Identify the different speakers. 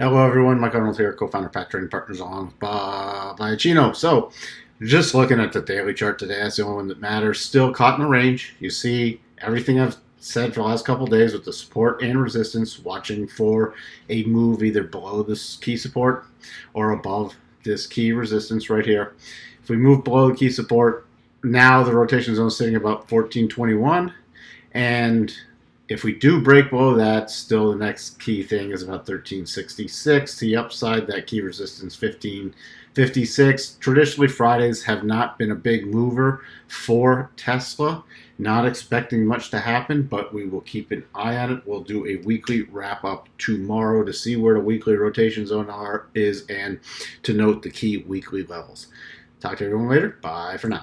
Speaker 1: Hello everyone, Mike Arnold here, co-founder of Pack Trading Partners along with Bob Iacchino. So, just looking at the daily chart today, that's the only one that matters. Still caught in the range. You see everything I've said for the last couple of days with the support and resistance, watching for a move either below this key support or above this key resistance right here. If we move below the key support, now the rotation zone is sitting about 1421, and if we do break below that, still the next key thing is about 1366. To the upside, that key resistance 1556. Traditionally, Fridays have not been a big mover for Tesla. Not expecting much to happen, but we will keep an eye on it. We'll do a weekly wrap-up tomorrow to see where the weekly rotation zone is and to note the key weekly levels. Talk to everyone later. Bye for now.